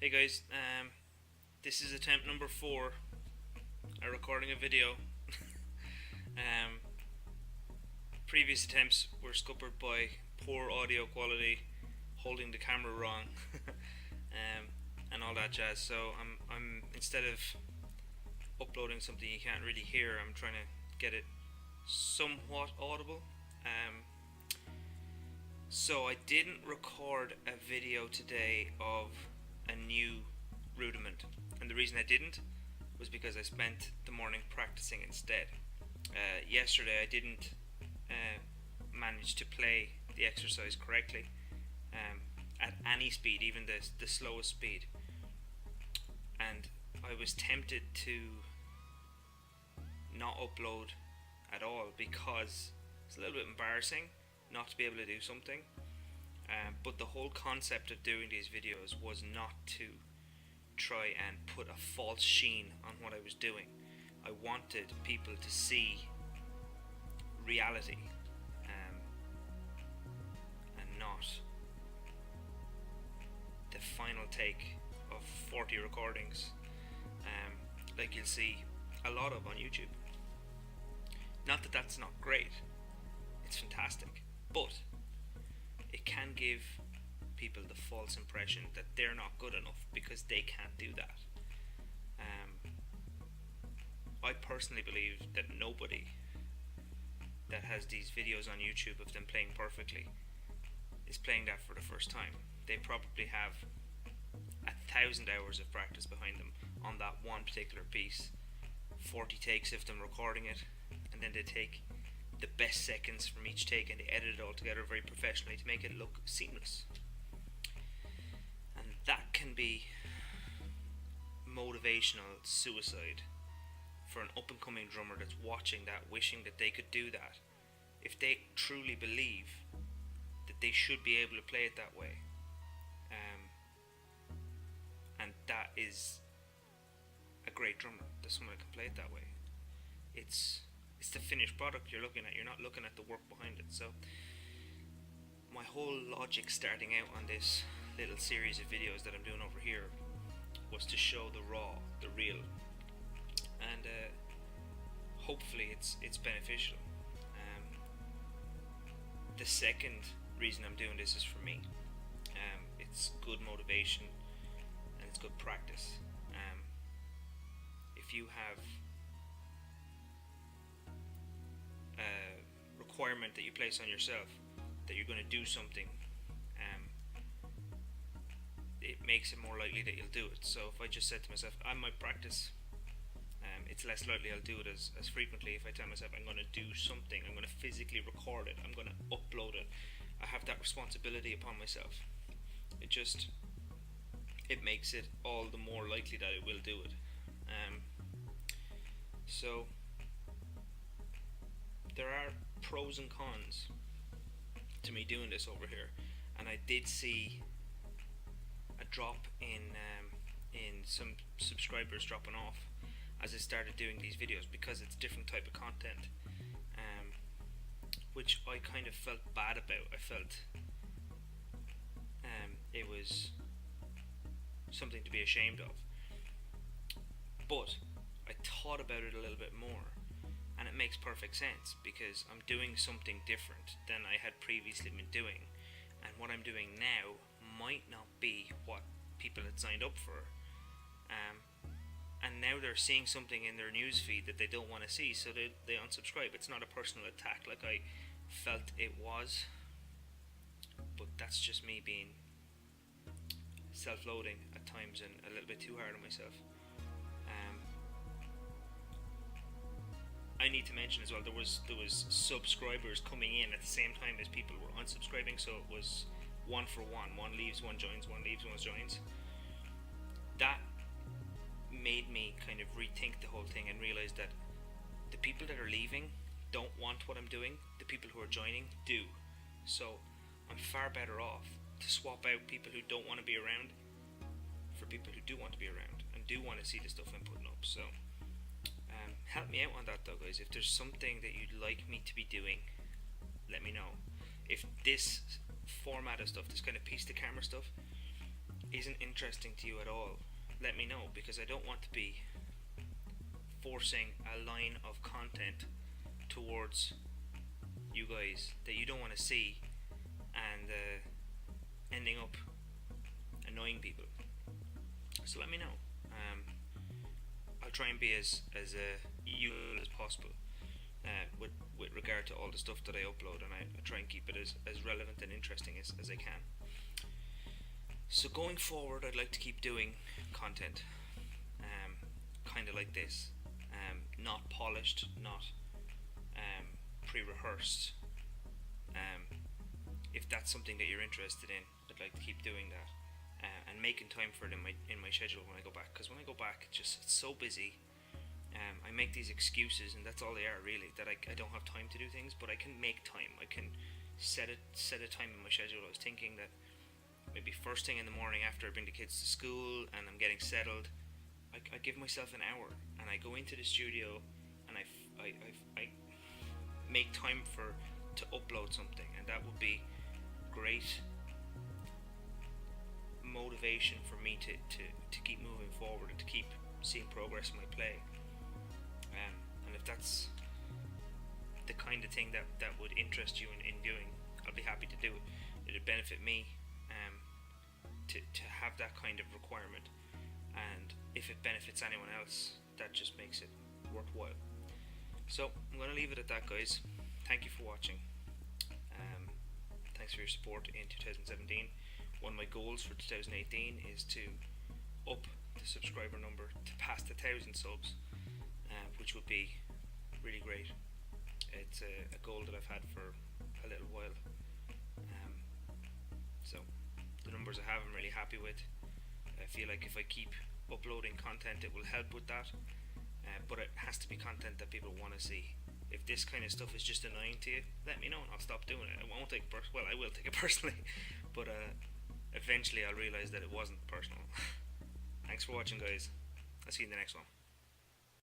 Hey guys, this is attempt number 4 at recording a video. um, Previous attempts were scuppered by poor audio quality, holding the camera wrong, and all that jazz. So I'm instead of uploading something you can't really hear, I'm trying to get it somewhat audible. So I didn't record a video today of a new rudiment, and the reason I didn't was because I spent the morning practicing instead. Yesterday I didn't manage to play the exercise correctly at any speed, even the slowest speed, and I was tempted to not upload at all because it's a little bit embarrassing not to be able to do something. But the whole concept of doing these videos was not to try and put a false sheen on what I was doing. I wanted people to see reality, and not the final take of 40 recordings, like you'll see a lot of on YouTube. Not that that's not great, it's fantastic, but it can give people the false impression that they're not good enough because they can't do that. I personally believe that nobody that has these videos on YouTube of them playing perfectly is playing that for the first time. They probably have 1,000 hours of practice behind them on that one particular piece, 40 takes of them recording it, and then they take the best seconds from each take and they edit it all together very professionally to make it look seamless. And that can be motivational suicide for an up and coming drummer that's watching that, wishing that they could do that, if they truly believe that they should be able to play it that way. And that is a great drummer, that someone that can play it that way. It's the finished product you're looking at. You're not looking at the work behind it. So my whole logic starting out on this little series of videos that I'm doing over here was to show the raw, the real, and hopefully it's beneficial. The second reason I'm doing this is for me. It's good motivation and it's good practice. If you have requirement that you place on yourself that you're going to do something, it makes it more likely that you'll do it. So if I just said to myself, I might practice, it's less likely I'll do it as frequently. If I tell myself I'm going to do something, I'm going to physically record it, I'm going to upload it, I have that responsibility upon myself. It makes it all the more likely that I will do it. So there are pros and cons to me doing this over here, and I did see a drop in some subscribers dropping off as I started doing these videos because it's a different type of content, which I kind of felt bad about. I felt it was something to be ashamed of, but I thought about it a little bit more, and it makes perfect sense because I'm doing something different than I had previously been doing, and what I'm doing now might not be what people had signed up for, and now they're seeing something in their newsfeed that they don't want to see, so they unsubscribe. It's not a personal attack like I felt it was, but that's just me being self-loading at times and a little bit too hard on myself. I need to mention as well, there was subscribers coming in at the same time as people were unsubscribing, so it was one for one. One leaves, one joins, one leaves, one joins. That made me kind of rethink the whole thing and realize that the people that are leaving don't want what I'm doing, the people who are joining do. So I'm far better off to swap out people who don't want to be around for people who do want to be around and do want to see the stuff I'm putting up. So help me out on that though, guys. If there's something that you'd like me to be doing, let me know. If this format of stuff, this kind of piece to camera stuff, isn't interesting to you at all, let me know, because I don't want to be forcing a line of content towards you guys that you don't want to see, and ending up annoying people. So let me know. I'll try and be as useful as possible with regard to all the stuff that I upload, and I try and keep it as relevant and interesting as I can. So going forward, I'd like to keep doing content, kind of like this, not polished, not pre-rehearsed. If that's something that you're interested in, I'd like to keep doing that, and making time for it in my schedule when I go back. Because when I go back, it's so busy. I make these excuses, and that's all they are really. That I don't have time to do things, but I can make time. I can set a time in my schedule. I was thinking that maybe first thing in the morning after I bring the kids to school and I'm getting settled, I give myself an hour and I go into the studio and I make time to upload something, and that would be great motivation for me to keep moving forward and to keep seeing progress in my play. And if that's the kind of thing that would interest you in doing, I'll be happy to do it. It'd benefit me to have that kind of requirement, and if it benefits anyone else, that just makes it worthwhile. So I'm going to leave it at that, guys. Thank you for watching. Thanks for your support in 2017. One of my goals for 2018 is to up the subscriber number to past 1,000 subs, which would be really great. It's a goal that I've had for a little while. So the numbers I have, I'm really happy with. I feel like if I keep uploading content, it will help with that. But it has to be content that people want to see. If this kind of stuff is just annoying to you, let me know and I'll stop doing it. I won't take it well, I will take it personally, but eventually I'll realise that it wasn't personal. Thanks for watching, guys. I'll see you in the next one.